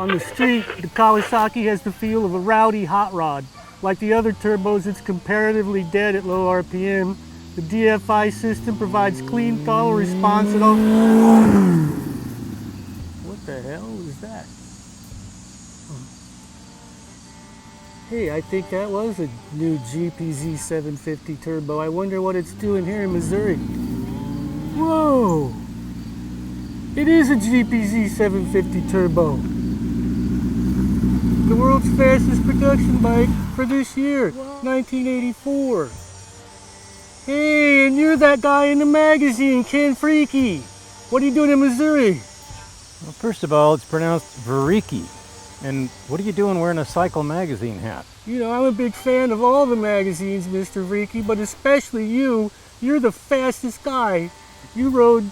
On the street, the Kawasaki has the feel of a rowdy hot rod. Like the other turbos, it's comparatively dead at low RPM. The DFI system provides clean throttle response at all. What the hell is that? Hey, I think that was a new GPZ750 turbo. I wonder what it's doing here in Missouri. Whoa! It is a GPZ750 turbo. The world's fastest production bike for this year, 1984. Hey, and you're that guy in the magazine, Ken Freaky. What are you doing in Missouri? Well, first of all, it's pronounced Veriki. And what are you doing wearing a Cycle magazine hat? You know, I'm a big fan of all the magazines, Mr. Freaky, but especially you. You're the fastest guy. You rode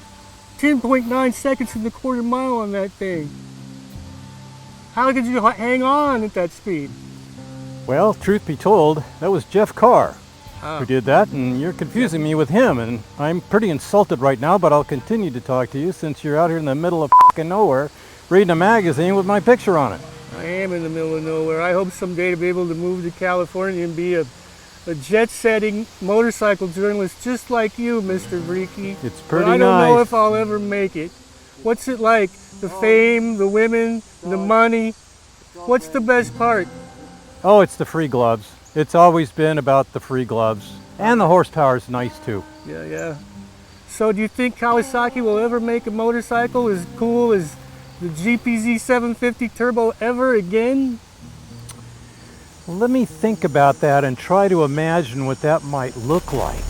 10.9 seconds in the quarter mile on that thing. How could you hang on at that speed? Well, truth be told, that was Jeff Carr who did that, and you're confusing me with him, and I'm pretty insulted right now, but I'll continue to talk to you since you're out here in the middle of fucking nowhere reading a magazine with my picture on it. I am in the middle of nowhere. I hope someday to be able to move to California and be a jet-setting motorcycle journalist just like you, Mr. Freaky. It's pretty but I don't nice. know if I'll ever make it. What's it like? The fame, the women, the money? What's the best part? Oh, it's the free gloves. It's always been about the free gloves. And the horsepower's nice too. Yeah. So do you think Kawasaki will ever make a motorcycle as cool as the GPZ750 Turbo ever again? Well, let me think about that and try to imagine what that might look like.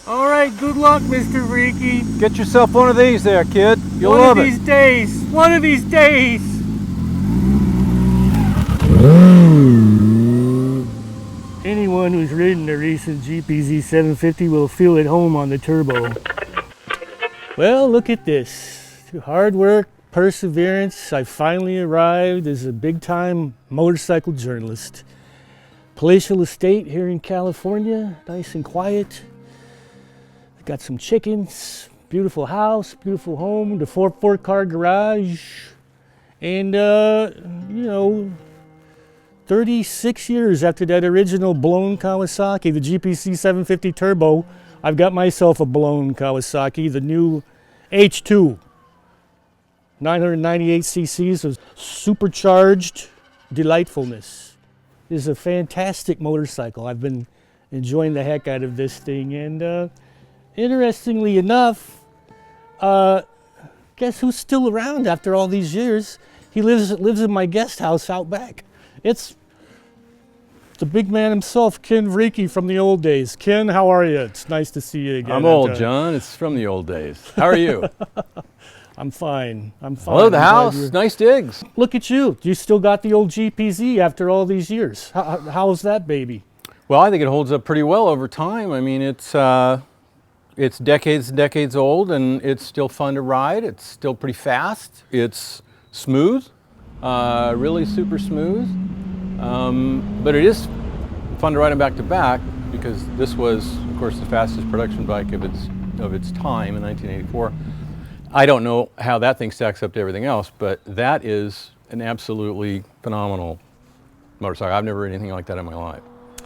All right, good luck, Mr. Freaky. Get yourself one of these there, kid. You'll love it. One of these days. One of these days. Anyone who's ridden the recent GPZ750 will feel at home on the turbo. Well, look at this. Through hard work, perseverance, I finally arrived as a big-time motorcycle journalist. Palatial estate here in California, nice and quiet. Got some chickens, beautiful house, beautiful home, the 4-car garage, and you know, 36 years after that original blown Kawasaki, the GPZ750 Turbo, I've got myself a blown Kawasaki, the new H2, 998 cc's of supercharged delightfulness. This is a fantastic motorcycle. I've been enjoying the heck out of this thing, and interestingly enough, guess who's still around after all these years? He lives in my guest house out back. It's the big man himself, Ken Freaky from the old days. Ken, how are you? It's nice to see you again. I'm old, John. It's from the old days. How are you? I'm fine. Hello, the house. Nice digs. Look at you. You still got the old GPZ after all these years. How's that baby? Well, I think it holds up pretty well over time. I mean, it's decades and decades old, and it's still fun to ride. It's still pretty fast. It's smooth, really super smooth. But it is fun to ride them back to back because this was, of course, the fastest production bike of its time in 1984. I don't know how that thing stacks up to everything else, but that is an absolutely phenomenal motorcycle. I've never ridden anything like that in my life.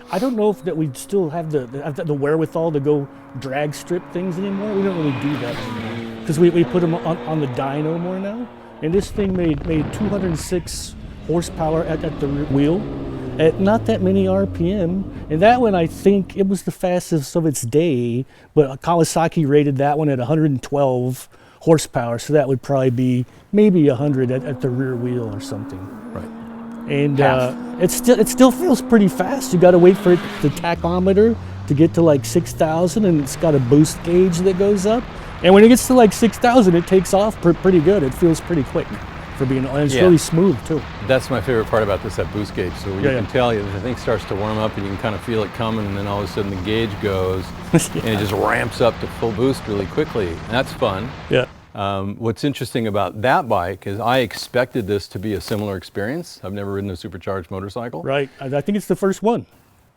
I don't know if that we still have the wherewithal to go drag strip things anymore. We don't really do that anymore because we put them on the dyno more now. And this thing made 206 horsepower at the rear wheel at not that many RPM. And that one, I think it was the fastest of its day, but Kawasaki rated that one at 112 horsepower. So that would probably be maybe 100 at the rear wheel or something. Right. And it still feels pretty fast. You got to wait for the tachometer to get to like 6,000, and it's got a boost gauge that goes up. And when it gets to like 6,000, it takes off pretty good. It feels pretty quick for being, and it's really smooth too. That's my favorite part about this, that boost gauge. So you can tell the thing starts to warm up, and you can kind of feel it coming, and then all of a sudden the gauge goes, and it just ramps up to full boost really quickly. And that's fun. Yeah. What's interesting about that bike is I expected this to be a similar experience. I've never ridden a supercharged motorcycle. Right. I think it's the first one.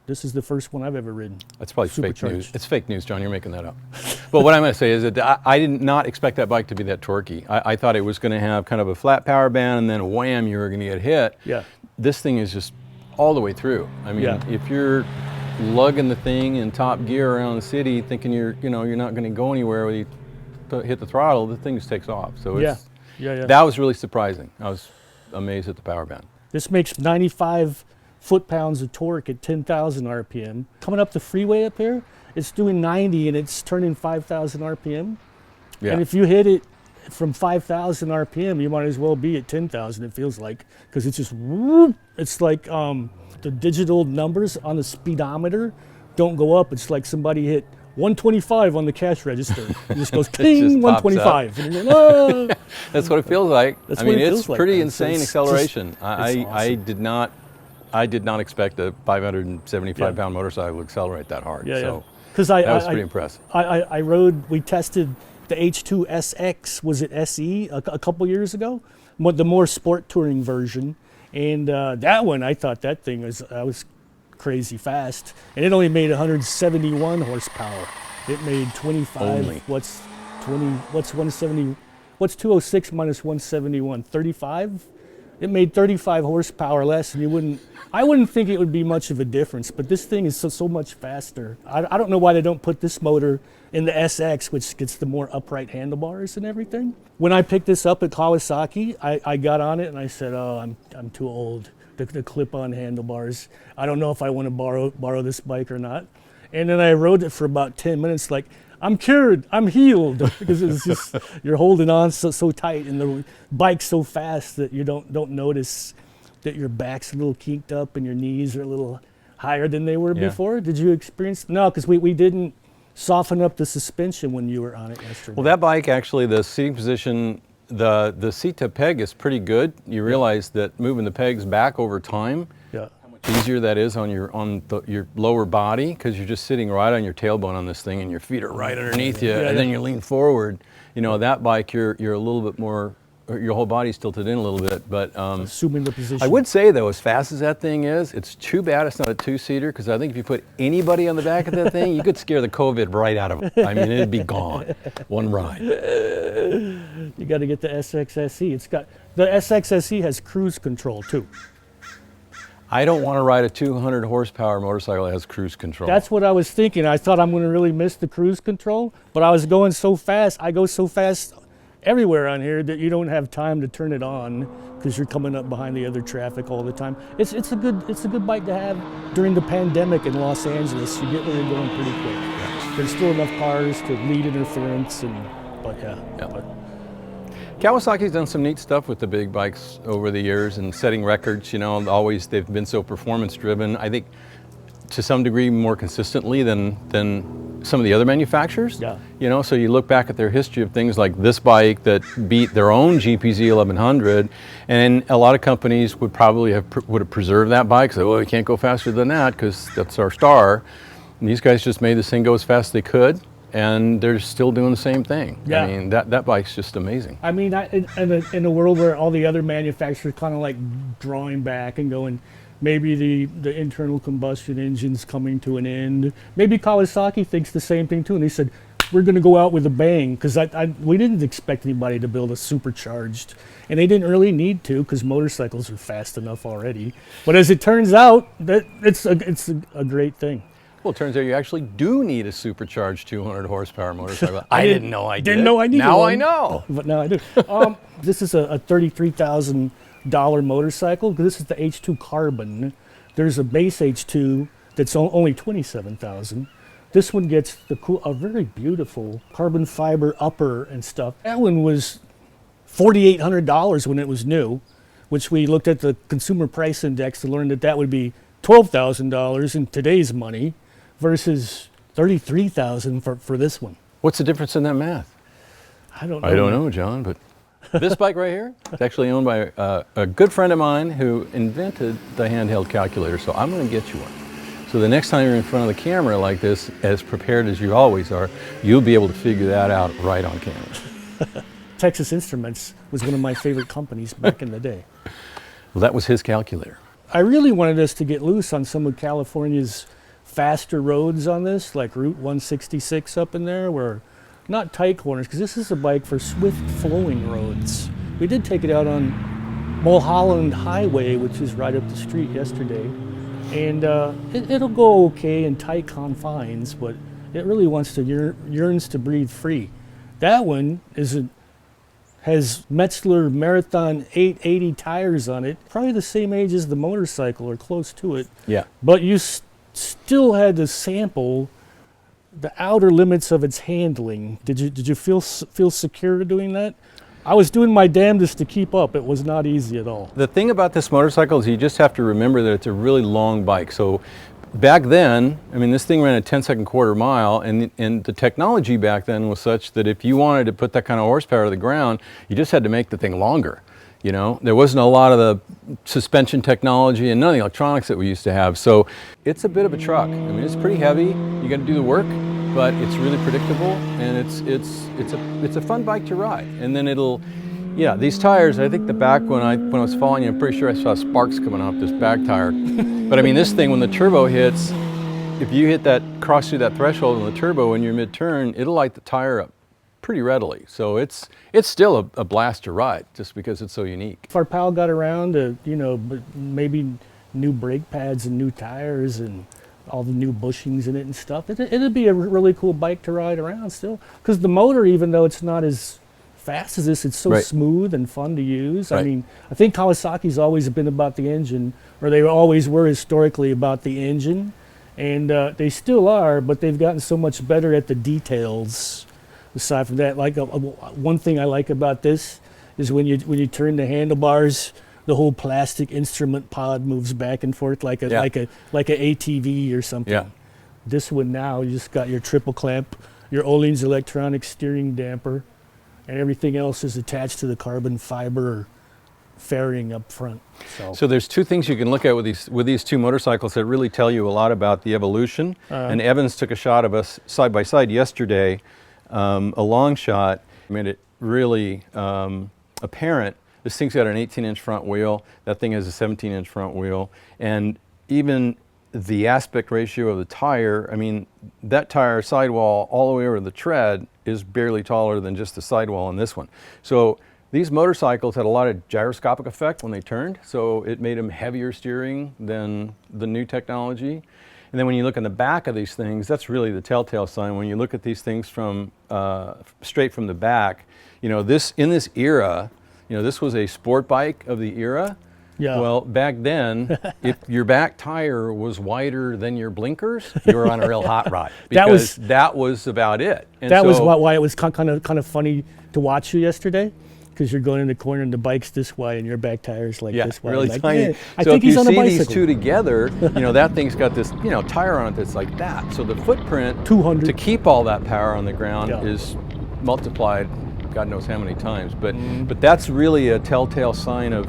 This is the first one I've ever ridden. That's probably fake news. Supercharged. It's fake news, John. You're making that up. But what I'm going to say is that I did not expect that bike to be that torquey. I thought it was going to have kind of a flat power band, and then wham, you were going to get hit. Yeah. This thing is just all the way through. I mean, if you're lugging the thing in top gear around the city, thinking you're not going to go anywhere when you hit the throttle, the thing just takes off. So it's, that was really surprising. I was amazed at the power band. This makes 95 foot-pounds of torque at 10,000 RPM. Coming up the freeway up here, it's doing 90 and it's turning 5,000 RPM. Yeah. And if you hit it from 5,000 RPM, you might as well be at 10,000, it feels like, because it's just, whoop. It's like the digital numbers on the speedometer don't go up. It's like somebody hit 125 on the cash register. It just goes ting, 125. And then, oh. That's what it feels like. That's I mean, what it it's feels like, pretty man. So insane it's acceleration. just, awesome. I did not expect a 575-pound motorcycle to accelerate that hard. So because that was pretty impressive. We tested the H2 SX, was it SE, a couple years ago, the more sport touring version. And that one, I thought that thing was crazy fast. And it only made 171 horsepower. It made 25. Only. What's 170? What's 206 minus 171? 35? It made 35 horsepower less, and I wouldn't think it would be much of a difference, but this thing is so much faster. I don't know why they don't put this motor in the SX, which gets the more upright handlebars and everything. When I picked this up at Kawasaki, I got on it and I said, oh, I'm too old. The clip-on handlebars. I don't know if I want to borrow this bike or not. And then I rode it for about 10 minutes like, I'm cured, I'm healed, because it's just, you're holding on so tight, and the bike's so fast that you don't notice that your back's a little kinked up and your knees are a little higher than they were before. Did you experience? No, because we didn't soften up the suspension when you were on it yesterday. Well, that bike actually, the seating position, the seat to peg is pretty good. You realize that moving the pegs back over time, how much easier that is on your lower body, because you're just sitting right on your tailbone on this thing and your feet are right underneath you, and then you lean forward. You know, that bike you're a little bit more, your whole body's tilted in a little bit, but assuming the position. I would say though, as fast as that thing is, it's too bad it's not a two-seater, because I think if you put anybody on the back of that thing, you could scare the COVID right out of it. I mean, it'd be gone. One ride. You got to get the SXSE. The SXSE has cruise control too. I don't want to ride a 200 horsepower motorcycle that has cruise control. That's what I was thinking. I thought I'm going to really miss the cruise control, but I was going so fast. I go so fast everywhere on here that you don't have time to turn it on because you're coming up behind the other traffic all the time. It's a good bike to have during the pandemic in Los Angeles. You get where you're going pretty quick. There's still enough cars to lead interference, but. Kawasaki's done some neat stuff with the big bikes over the years and setting records. You know, always they've been so performance driven. I think to some degree more consistently than some of the other manufacturers. Yeah. You know, so you look back at their history of things like this bike that beat their own GPZ1100, and a lot of companies would probably have preserved that bike. So, well, we can't go faster than that because that's our star. And these guys just made this thing go as fast as they could, and they're still doing the same thing. Yeah. I mean, that bike's just amazing. I mean, in a world where all the other manufacturers kind of like drawing back and going, maybe the internal combustion engine's coming to an end. Maybe Kawasaki thinks the same thing too, and they said, we're going to go out with a bang, because we didn't expect anybody to build a supercharged, and they didn't really need to, because motorcycles are fast enough already. But as it turns out, that it's a great thing. Well, it turns out you actually do need a supercharged 200 horsepower motorcycle. I didn't know I did. Didn't know I needed now one. I know. But now I do. This is a $33,000 motorcycle. This is the H2 Carbon. There's a base H2 that's only $27,000. This one gets a very beautiful carbon fiber upper and stuff. That one was $4,800 when it was new, which we looked at the consumer price index to learn that would be $12,000 in today's money versus $33,000 for this one. What's the difference in that math? I don't know. I don't know, John, but this bike right here is actually owned by a good friend of mine who invented the handheld calculator, so I'm going to get you one. So the next time you're in front of the camera like this, as prepared as you always are, you'll be able to figure that out right on camera. Texas Instruments was one of my favorite companies back in the day. Well, that was his calculator. I really wanted us to get loose on some of California's faster roads on this, like Route 166 up in there, where not tight corners, because this is a bike for swift flowing roads. We did take it out on Mulholland Highway, which is right up the street yesterday, and it'll go okay in tight confines, but it really wants to yearns to breathe free. That one has Metzler Marathon 880 tires on it, probably the same age as the motorcycle or close to it. Yeah. But you still had to sample the outer limits of its handling. Did you feel secure doing that? I was doing my damnedest to keep up. It was not easy at all. The thing about this motorcycle is you just have to remember that it's a really long bike. So back then, I mean, this thing ran a 10-second quarter mile, and the technology back then was such that if you wanted to put that kind of horsepower to the ground, you just had to make the thing longer. You know, there wasn't a lot of the suspension technology and none of the electronics that we used to have. So it's a bit of a truck. I mean, it's pretty heavy. You got to do the work, but it's really predictable, and it's a fun bike to ride. And then yeah, these tires. I think the back when I was following you, I'm pretty sure I saw sparks coming off this back tire. But I mean, this thing when the turbo hits, if you hit that cross through that threshold in the turbo when you're mid-turn, it'll light the tire up pretty readily. So it's still a blast to ride just because it's so unique. If our pal got around to, you know, maybe new brake pads and new tires and all the new bushings in it and stuff, it'd be a really cool bike to ride around still. Because the motor, even though it's not as fast as this, it's so smooth and fun to use. I mean, I think Kawasaki's always been about the engine, or they always were historically about the engine, and they still are, but they've gotten so much better at the details. Aside from that, like one thing I like about this is when you turn the handlebars, the whole plastic instrument pod moves back and forth like a ATV or something. Yeah. This one now, you just got your triple clamp, your Öhlins electronic steering damper, and everything else is attached to the carbon fiber fairing up front. So there's two things you can look at with these two motorcycles that really tell you a lot about the evolution. And Evans took a shot of us side by side yesterday. A long shot made it really apparent. This thing's got an 18-inch front wheel. That thing has a 17-inch front wheel. And even the aspect ratio of the tire, I mean, that tire sidewall all the way over the tread is barely taller than just the sidewall on this one. So these motorcycles had a lot of gyroscopic effect when they turned, so it made them heavier steering than the new technology. And then when you look in the back of these things, that's really the telltale sign. When you look at these things from straight from the back, you know, in this era, you know, this was a sport bike of the era. Yeah. Well, back then, if your back tire was wider than your blinkers, you were on a real hot rod, because that was about it. And that was why it was kind of funny to watch you yesterday. Because you're going in the corner and the bike's this way and your back tire's like this way. Really like, tiny. yeah, I so think if he's you on a see bicycle. these two together, you know, that thing's got this, you know, tire on it that's like that. So the footprint 200 to keep all that power on the ground Yeah. is multiplied God knows how many times. But that's really a telltale sign of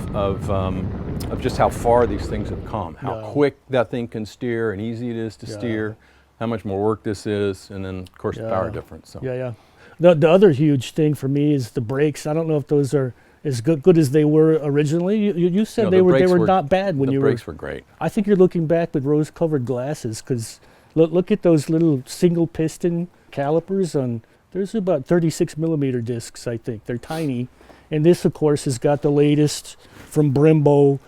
just how far these things have come, how quick that thing can steer and easy it is to steer, how much more work this is, and then of course the power difference. So. Yeah. The other huge thing for me is the brakes. I don't know if those are as good as they were originally. You said they were not bad when you were. The brakes were great. I think you're looking back with rose-colored glasses, because look at those little single piston calipers on. There's about 36 millimeter discs, I think. They're tiny, and this, of course, has got the latest from Brembo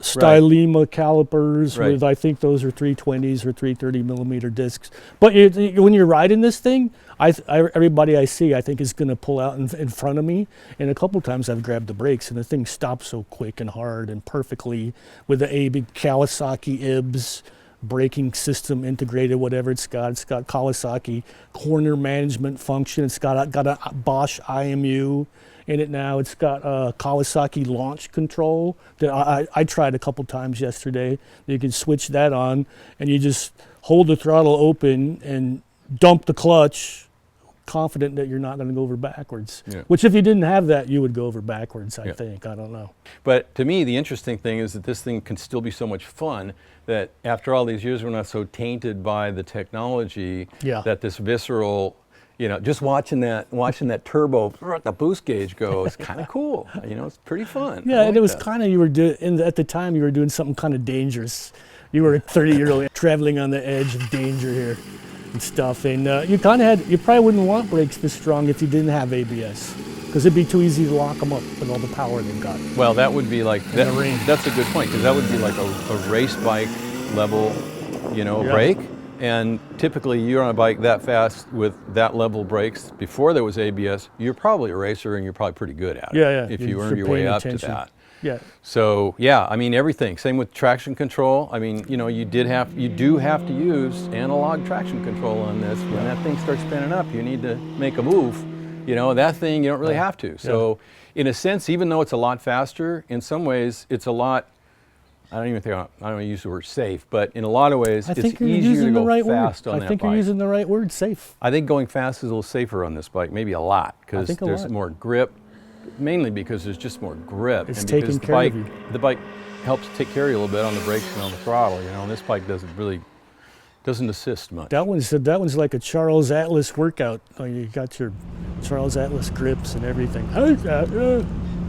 Stylema calipers with, I think those are 320s or 330 millimeter discs. But when you're riding this thing, everybody I see, I think, is going to pull out in front of me. And a couple times I've grabbed the brakes, and the thing stops so quick and hard and perfectly with the big Kawasaki IBS braking system integrated, whatever it's got. It's got Kawasaki corner management function. It's got a Bosch IMU in it now. It's got Kawasaki launch control that I tried a couple times yesterday. You can switch that on, and you just hold the throttle open and dump the clutch, confident that you're not going to go over backwards. Yeah. Which, if you didn't have that, you would go over backwards, I think. I don't know. But to me, the interesting thing is that this thing can still be so much fun that after all these years, we're not so tainted by the technology that this visceral, You know, just watching that turbo, the boost gauge go is kind of cool. You know, it's pretty fun. Yeah, and it was kind of, you were doing, at the time you were doing something kind of dangerous. You were a 30-year-old traveling on the edge of danger here and stuff. And you probably wouldn't want brakes this strong if you didn't have ABS, because it'd be too easy to lock them up with all the power they've got. Well, that would be like, that's a good point, because that would be like a race bike level, you know, brake. And typically you're on a bike that fast with that level brakes before there was ABS, you're probably a racer and you're probably pretty good at it. Yeah. If you earned your way up to that. Yeah. So yeah, I mean everything. Same with traction control. I mean, you know, you do have to use analog traction control on this. When that thing starts spinning up, you need to make a move. You know, that thing you don't really have to. So in a sense, even though it's a lot faster, in some ways it's a lot, I don't want to use the word safe, but in a lot of ways, it's easier to go fast on that bike. I think you're using the right word, safe. I think going fast is a little safer on this bike, maybe a lot, because there's more grip, mainly because there's just more grip. It's and taking because care of you. The bike helps take care of you a little bit on the brakes and on the throttle, you know, and this bike doesn't assist much. That one's like a Charles Atlas workout. Oh, you got your Charles Atlas grips and everything.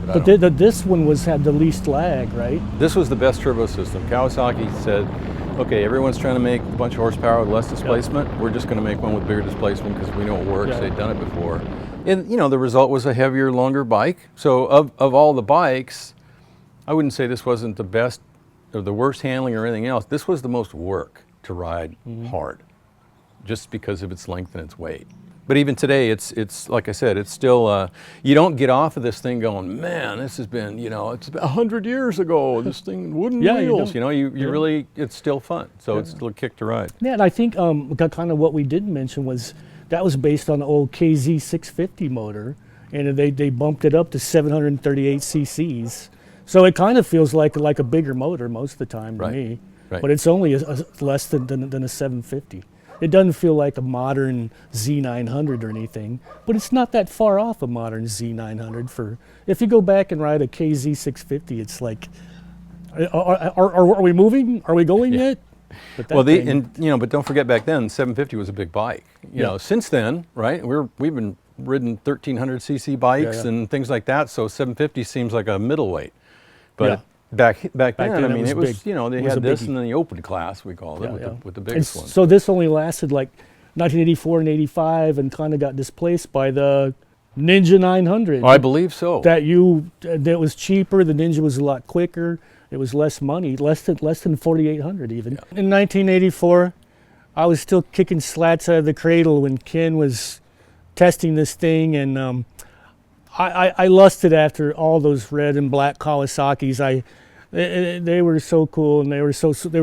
But this one had the least lag, right? This was the best turbo system. Kawasaki said, okay, everyone's trying to make a bunch of horsepower with less displacement. We're just going to make one with bigger displacement because we know it works. They've done it before. And you know, the result was a heavier, longer bike. So of all the bikes, I wouldn't say this wasn't the best or the worst handling or anything else. This was the most work to ride hard, just because of its length and its weight. But even today, it's like I said, it's still, you don't get off of this thing going, man, this has been, you know, it's 100 years ago, this thing, wooden wheels, you know, you really, it's still fun. So it's still a kick to ride. Yeah, and I think kind of what we didn't mention was that was based on the old KZ750 motor, and they bumped it up to 738 cc's. So it kind of feels like a bigger motor most of the time to me. Right. But it's only less than a 750. It doesn't feel like a modern Z900 or anything, but it's not that far off a modern Z900. If you go back and ride a KZ650, it's like, are we moving? Are we going yet? But but don't forget back then, 750 was a big bike. You know, since then, right? We've been ridden 1300 cc bikes and things like that. So 750 seems like a middleweight, but. Back then, I mean, it was, you know, they had this and then the open class, we called it, with the biggest one. So this only lasted like 1984 and 85 and kind of got displaced by the Ninja 900. I believe so. That was cheaper, the Ninja was a lot quicker, it was less money, less than 4,800 even. In 1984, I was still kicking slats out of the cradle when Ken was testing this thing, and I lusted after all those red and black Kawasaki's. They were so cool and they were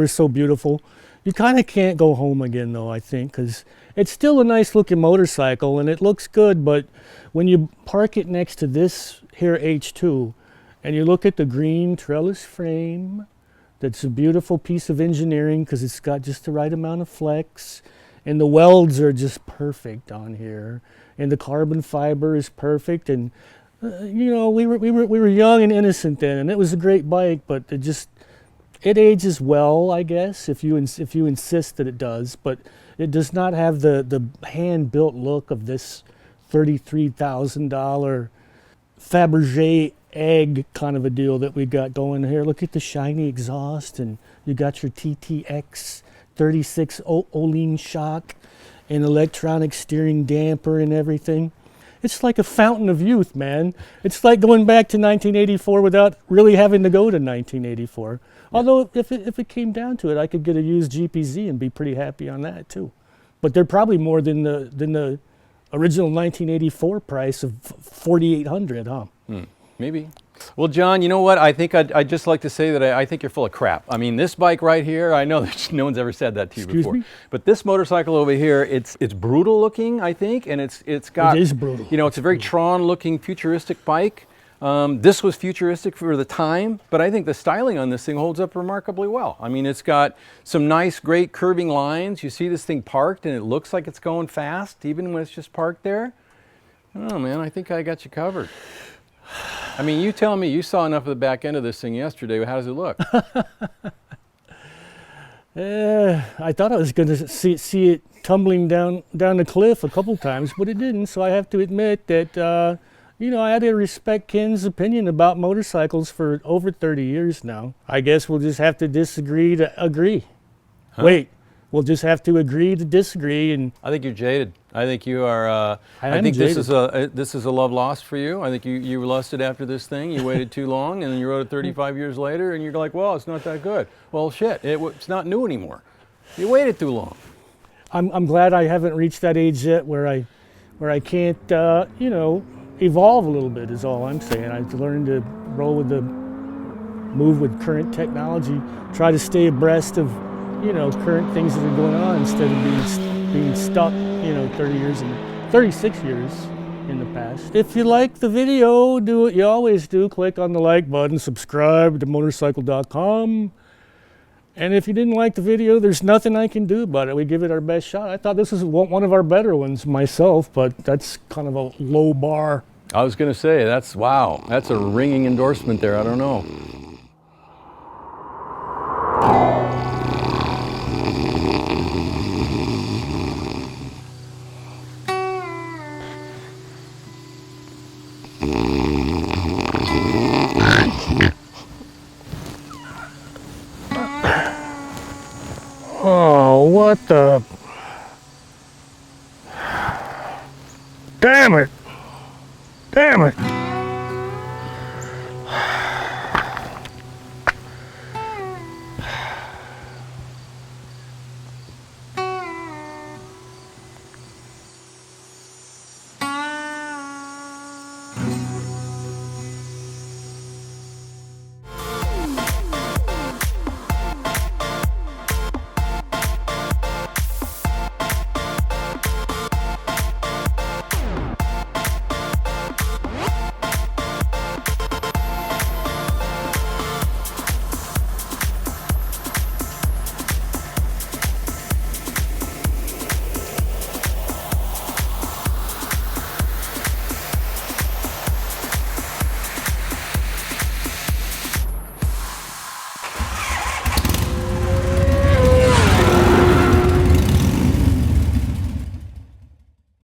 so beautiful. You kind of can't go home again though, I think, because it's still a nice looking motorcycle and it looks good, but when you park it next to this here H2 and you look at the green trellis frame, that's a beautiful piece of engineering because it's got just the right amount of flex, and the welds are just perfect on here, and the carbon fiber is perfect, and you know, we were young and innocent then, and it was a great bike, but it ages well, I guess, if you insist that it does, but it does not have the hand-built look of this $33,000 Fabergé egg kind of a deal that we got going here. Look at the shiny exhaust, and you got your TTX 36 Öhlins shock and electronic steering damper and everything. It's like a fountain of youth, man. It's like going back to 1984 without really having to go to 1984. Although if it came down to it, I could get a used GPZ and be pretty happy on that too. But they're probably more than the original 1984 price of $4,800, huh? Maybe. Well, John, you know what? I think I'd just like to say that I think you're full of crap. I mean, this bike right here, I know that no one's ever said that to you before. Me? But this motorcycle over here, it's brutal looking, I think, and it is brutal. You know, it's a very Tron-looking, futuristic bike. This was futuristic for the time, but I think the styling on this thing holds up remarkably well. I mean, it's got some nice, great curving lines. You see this thing parked, and it looks like it's going fast, even when it's just parked there. Oh, man, I think I got you covered. I mean, you tell me, you saw enough of the back end of this thing yesterday. How does it look? I thought I was going to see it tumbling down the cliff a couple times, but it didn't. So I have to admit that, you know, I had to respect Ken's opinion about motorcycles for over 30 years now. I guess we'll just have to disagree to agree. Huh? Wait, we'll just have to agree to disagree. And I think you're jaded. I think you are. I think jaded. this is a love lost for you. I think you lusted after this thing. You waited too long, and then you wrote it 35 years later, and you're like, well, it's not that good. Well, shit, it's not new anymore. You waited too long. I'm glad I haven't reached that age yet where I can't, you know, evolve a little bit is all I'm saying. I've learned to move with current technology, try to stay abreast of, you know, current things that are going on instead of being stuck, you know, 36 years in the past. If you like the video, do what you always do. Click on the like button, subscribe to Motorcycle.com. And if you didn't like the video, there's nothing I can do about it. We give it our best shot. I thought this was one of our better ones myself, but that's kind of a low bar. I was going to say, wow, that's a ringing endorsement there. I don't know. Oh, what the... Damn it! Damn it!